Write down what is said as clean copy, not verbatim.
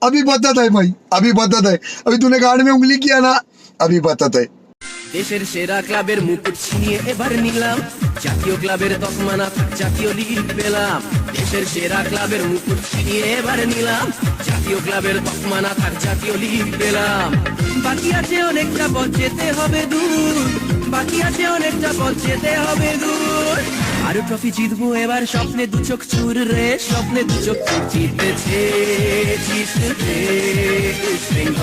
अभी बदत है भाई, अभी बदत है। अभी तूने गाड़ में उंगली किया ना, अभी बदत है। দেশের সেরা ক্লাবের মুকুট ছিনিয়ে এবার নিলাম, জাতীয় ক্লাবের তকমা না থাক জাতীয় লিগ পেলাম। দেশের সেরা ক্লাবের মুকুট ছিনিয়ে এবার নিলাম, জাতীয় ক্লাবের তকমা না থাক জাতীয় লিগ পেলাম। বাকি আছে অনেকটা পথ যেতে হবে দূর, বাকি আছে অনেকটা পথ যেতে হবে দূর। আরো ট্রফি জিতবো এবার, স্বপ্নে দু চোখ চুর রে, স্বপ্নে দু চোখ চুর। জিতেছে জিতবে সিংহ।